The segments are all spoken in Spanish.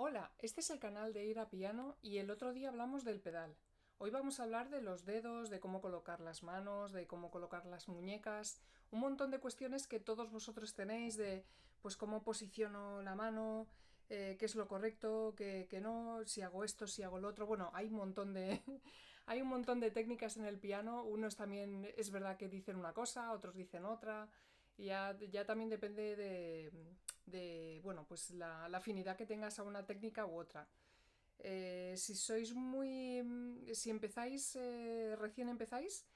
Hola, este es el canal de Ir a Piano y el otro día hablamos del pedal. Hoy vamos a hablar de los dedos, de cómo colocar las manos, de cómo colocar las muñecas, un montón de cuestiones que todos vosotros tenéis de pues cómo posiciono la mano, qué es lo correcto, qué no, si hago esto, si hago lo otro. Bueno, hay un montón de hay un montón de técnicas en el piano. Unos también es verdad que dicen una cosa, otros dicen otra. Y ya también depende bueno, pues la afinidad que tengas a una técnica u otra. Si sois si empezáis, recién empezáis,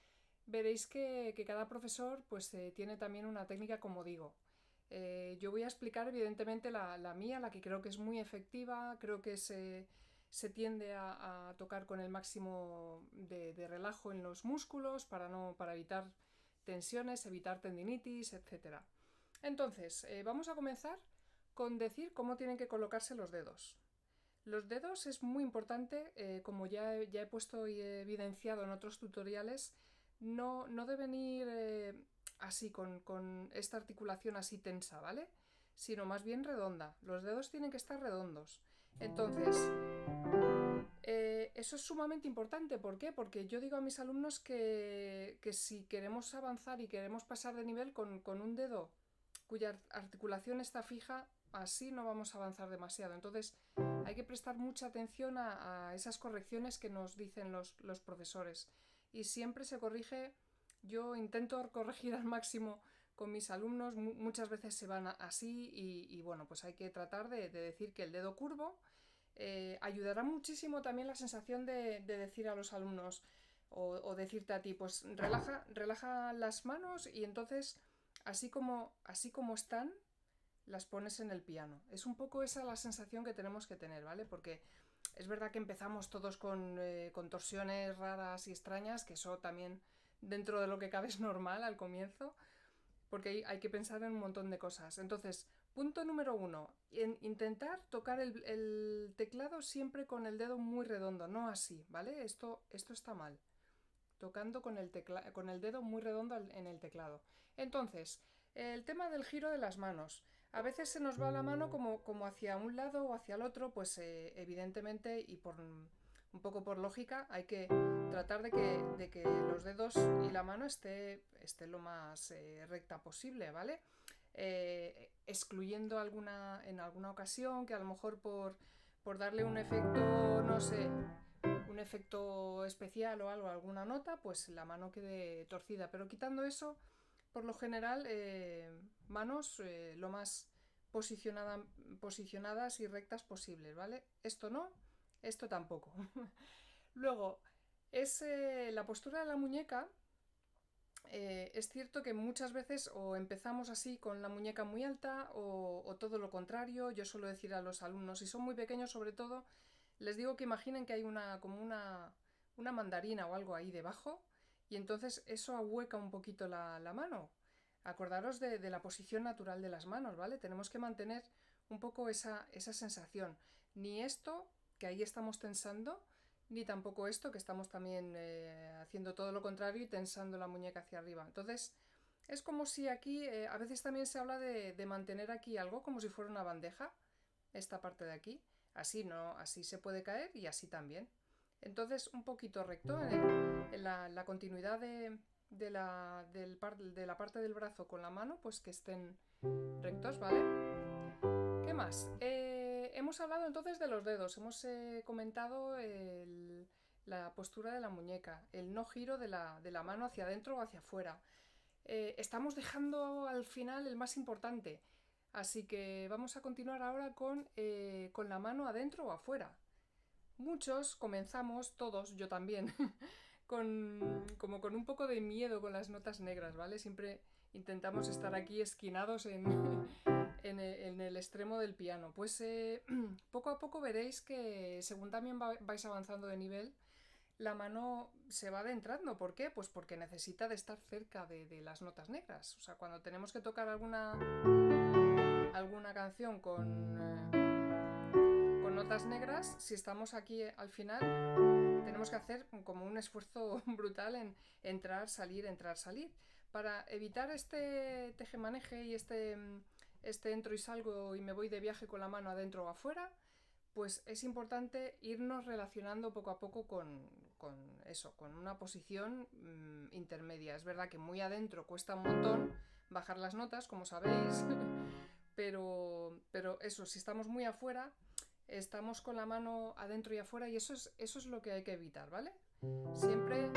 veréis que cada profesor pues tiene también una técnica, como digo. Yo voy a explicar evidentemente la mía, la que creo que es muy efectiva, creo que se tiende a tocar con el máximo de relajo en los músculos para evitar tensiones, evitar tendinitis, etcétera. Entonces, vamos a comenzar con decir cómo tienen que colocarse los dedos. Los dedos es muy importante, como ya he puesto y he evidenciado en otros tutoriales, no deben ir así, con esta articulación así tensa, ¿vale? Sino más bien redonda. Los dedos tienen que estar redondos. Entonces, eso es sumamente importante. ¿Por qué? Porque yo digo a mis alumnos que si queremos avanzar y queremos pasar de nivel con un dedo cuya articulación está fija, así no vamos a avanzar demasiado. Entonces hay que prestar mucha atención a esas correcciones que nos dicen los profesores. Y siempre se corrige, yo intento corregir al máximo con mis alumnos, muchas veces se van así y bueno, pues hay que tratar de decir que el dedo curvo ayudará muchísimo también la sensación de decir a los alumnos o decirte a ti, pues relaja las manos y entonces así como están, las pones en el piano. Es un poco esa la sensación que tenemos que tener, ¿vale? Porque es verdad que empezamos todos con torsiones raras y extrañas, que eso también dentro de lo que cabe es normal al comienzo, porque hay que pensar en un montón de cosas. Entonces, punto número uno, intentar tocar el teclado siempre con el dedo muy redondo, no así, ¿vale? Esto está mal. Tocando con el dedo muy redondo en el teclado. Entonces, el tema del giro de las manos. A veces se nos va la mano como hacia un lado o hacia el otro, pues evidentemente y por un poco por lógica hay que tratar de que los dedos y la mano esté lo más recta posible, ¿vale? Excluyendo en alguna ocasión que a lo mejor por darle un efecto, no sé, un efecto especial o algo, alguna nota, pues la mano quede torcida. Pero quitando eso, por lo general, manos lo más posicionadas y rectas posibles, ¿vale? Esto no, esto tampoco. Luego, es la postura de la muñeca. Es cierto que muchas veces o empezamos así con la muñeca muy alta o todo lo contrario. Yo suelo decir a los alumnos, si son muy pequeños sobre todo, les digo que imaginen que hay como una mandarina o algo ahí debajo y entonces eso ahueca un poquito la mano. Acordaros de la posición natural de las manos, ¿vale? Tenemos que mantener un poco esa sensación. Ni esto, que ahí estamos tensando, ni tampoco esto, que estamos también haciendo todo lo contrario y tensando la muñeca hacia arriba. Entonces, es como si aquí, a veces también se habla de mantener aquí algo como si fuera una bandeja, esta parte de aquí. Así no, así se puede caer y así también. Entonces, un poquito recto en la continuidad de la parte del brazo con la mano, pues que estén rectos, ¿vale? ¿Qué más? Hemos hablado entonces de los dedos, hemos comentado la postura de la muñeca, el no giro de la mano hacia adentro o hacia afuera. Estamos dejando al final el más importante, así que vamos a continuar ahora con la mano adentro o afuera. Muchos comenzamos, todos, yo también, como con un poco de miedo con las notas negras, ¿vale? Siempre intentamos estar aquí esquinados en el extremo del piano. Pues poco a poco veréis que según también vais avanzando de nivel, la mano se va adentrando. ¿Por qué? Pues porque necesita de estar cerca de las notas negras. O sea, cuando tenemos que tocar alguna canción con notas negras, si estamos aquí al final, tenemos que hacer como un esfuerzo brutal en entrar, salir, entrar, salir. Para evitar este tejemaneje y este entro y salgo y me voy de viaje con la mano adentro o afuera, pues es importante irnos relacionando poco a poco con eso, con una posición intermedia. Es verdad que muy adentro cuesta un montón bajar las notas, como sabéis, pero eso, si estamos muy afuera, estamos con la mano adentro y afuera y eso es lo que hay que evitar, ¿vale? Siempre,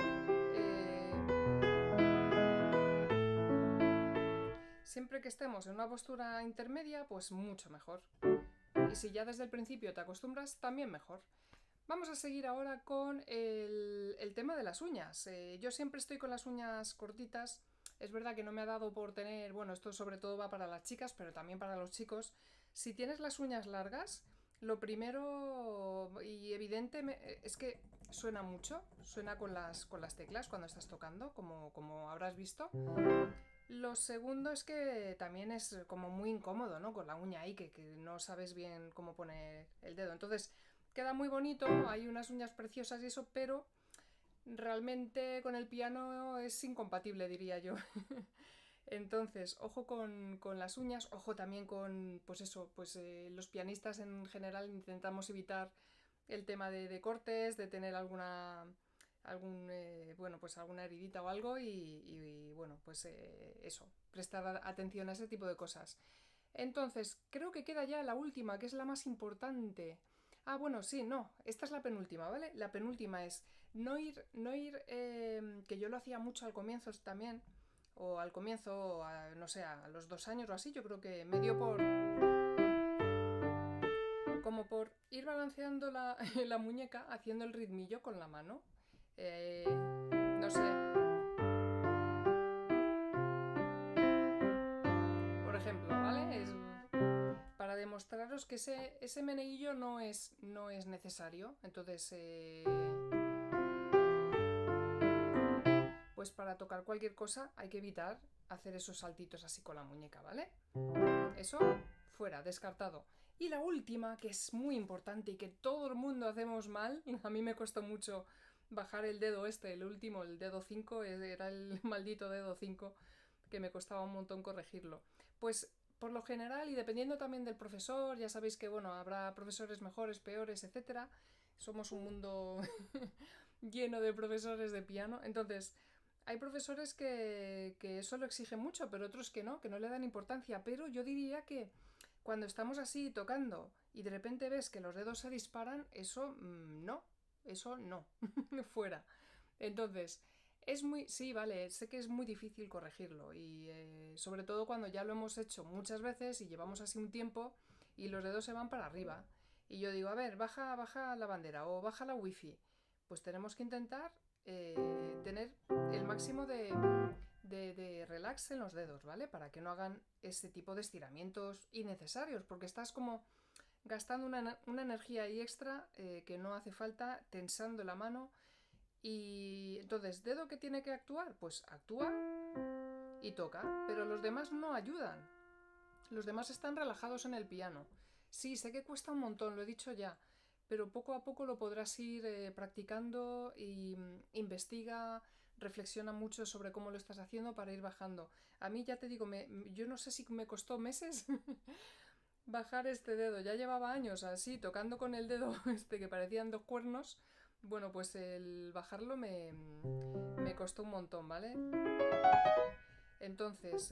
siempre que estemos en una postura intermedia, pues mucho mejor. Y si ya desde el principio te acostumbras, también mejor. Vamos a seguir ahora con el tema de las uñas. Yo siempre estoy con las uñas cortitas. Es verdad que no me ha dado por tener, bueno, esto sobre todo va para las chicas, pero también para los chicos. Si tienes las uñas largas, lo primero y evidente es que suena mucho, suena con las teclas cuando estás tocando, como habrás visto. Lo segundo es que también es como muy incómodo, ¿no? Con la uña ahí, que no sabes bien cómo poner el dedo. Entonces, queda muy bonito, hay unas uñas preciosas y eso, pero realmente con el piano es incompatible, diría yo. Entonces, ojo con las uñas, ojo también con, pues eso, pues los pianistas en general intentamos evitar el tema de cortes, de tener bueno, pues alguna heridita o algo y bueno, pues eso, prestar atención a ese tipo de cosas. Entonces, creo que queda ya la última, que es la más importante. Ah, bueno, sí, no, esta es la penúltima, ¿vale? La penúltima es que yo lo hacía mucho al comienzo también, o al comienzo, no sé, a los 2 años o así, yo creo que me dio como por ir balanceando la muñeca haciendo el ritmillo con la mano. No sé, por ejemplo, ¿vale? Es para demostraros que ese meneillo no es necesario. Entonces, pues para tocar cualquier cosa hay que evitar hacer esos saltitos así con la muñeca, ¿vale? Eso, fuera, descartado. Y la última, que es muy importante y que todo el mundo hacemos mal, a mí me costó mucho bajar el dedo el último, el dedo 5, era el maldito dedo 5, que me costaba un montón corregirlo. Pues por lo general, y dependiendo también del profesor, ya sabéis que bueno, habrá profesores mejores, peores, etcétera. Somos un mundo lleno de profesores de piano. Entonces, hay profesores que eso lo exigen mucho, pero otros que no le dan importancia. Pero yo diría que cuando estamos así tocando y de repente ves que los dedos se disparan, eso no, fuera. Entonces, es muy, sí, vale, sé que es muy difícil corregirlo y sobre todo cuando ya lo hemos hecho muchas veces y llevamos así un tiempo y los dedos se van para arriba. Y yo digo, a ver, baja la bandera o baja la wifi. Pues tenemos que intentar tener el máximo de relax en los dedos, ¿vale? Para que no hagan ese tipo de estiramientos innecesarios, porque estás como gastando una energía ahí extra que no hace falta, tensando la mano. Y entonces, ¿dedo que tiene que actuar? Pues actúa y toca, pero los demás no ayudan. Los demás están relajados en el piano. Sí, sé que cuesta un montón, lo he dicho ya, pero poco a poco lo podrás ir practicando y investiga, reflexiona mucho sobre cómo lo estás haciendo para ir bajando. A mí ya te digo, yo no sé si me costó meses bajar este dedo. Ya llevaba años así, tocando con el dedo que parecían dos cuernos. Bueno, pues el bajarlo me costó un montón, ¿vale? Entonces,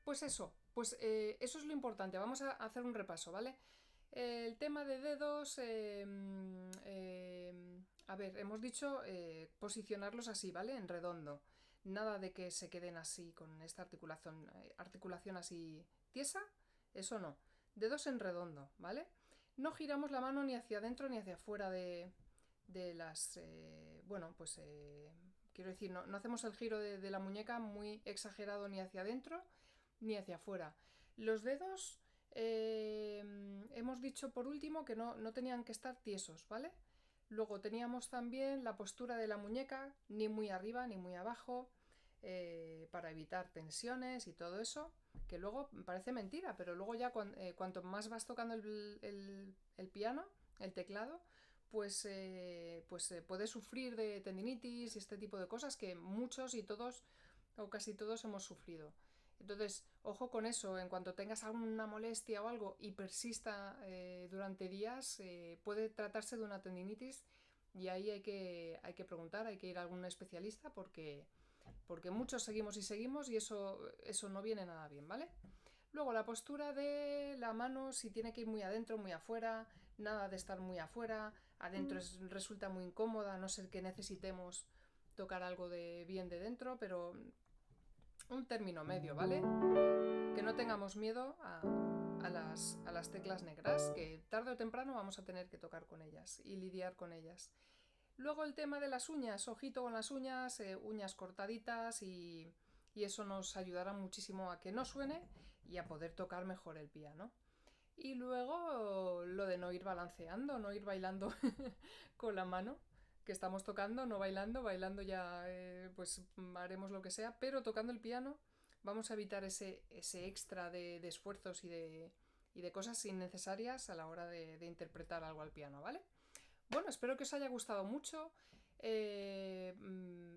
pues eso es lo importante. Vamos a hacer un repaso, ¿vale? El tema de dedos, a ver, hemos dicho posicionarlos así, ¿vale? En redondo. Nada de que se queden así con esta articulación así tiesa, eso no. Dedos en redondo, ¿vale? No giramos la mano ni hacia adentro ni hacia afuera de las... bueno, pues quiero decir, no hacemos el giro de la muñeca muy exagerado ni hacia adentro ni hacia afuera. Los dedos hemos dicho por último que no tenían que estar tiesos, ¿vale? Luego teníamos también la postura de la muñeca, ni muy arriba ni muy abajo, para evitar tensiones y todo eso, que luego parece mentira, pero luego ya cuanto más vas tocando el piano, el teclado, pues puedes sufrir de tendinitis y este tipo de cosas que muchos y todos o casi todos hemos sufrido. Entonces, ojo con eso, en cuanto tengas alguna molestia o algo y persista durante días, puede tratarse de una tendinitis y ahí hay que preguntar, hay que ir a algún especialista porque muchos seguimos y seguimos y eso no viene nada bien, ¿vale? Luego la postura de la mano, si tiene que ir muy adentro, muy afuera, nada de estar muy afuera, adentro resulta muy incómoda, a no ser que necesitemos tocar algo de bien de dentro, pero un término medio, ¿vale? Que no tengamos miedo a las teclas negras, que tarde o temprano vamos a tener que tocar con ellas y lidiar con ellas. Luego el tema de las uñas, ojito con las uñas, uñas cortaditas y eso nos ayudará muchísimo a que no suene y a poder tocar mejor el piano. Y luego lo de no ir balanceando, no ir bailando con la mano que estamos tocando, no bailando, bailando ya pues haremos lo que sea, pero tocando el piano vamos a evitar ese extra de esfuerzos y de cosas innecesarias a la hora de interpretar algo al piano, ¿vale? Bueno, espero que os haya gustado mucho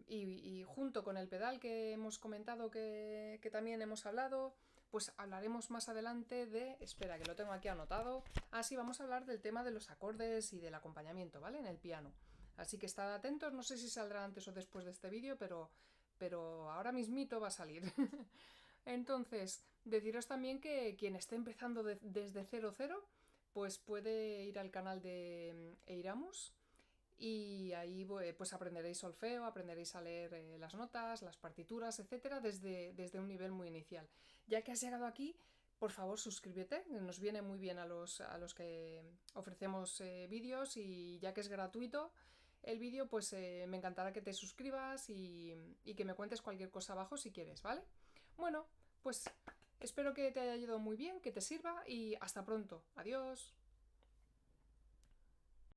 y junto con el pedal que hemos comentado que también hemos hablado, pues hablaremos más adelante de... Espera, que lo tengo aquí anotado. Sí, vamos a hablar del tema de los acordes y del acompañamiento, ¿vale? En el piano. Así que estad atentos, no sé si saldrá antes o después de este vídeo, pero ahora mismito va a salir. Entonces, deciros también que quien esté empezando desde 00, pues puede ir al canal de Eiramus y ahí pues aprenderéis solfeo, aprenderéis a leer las notas, las partituras, etcétera, desde un nivel muy inicial. Ya que has llegado aquí, por favor suscríbete, nos viene muy bien a los que ofrecemos vídeos y ya que es gratuito el vídeo, pues me encantará que te suscribas y que me cuentes cualquier cosa abajo si quieres, ¿vale? Bueno, pues espero que te haya ido muy bien, que te sirva y hasta pronto. Adiós.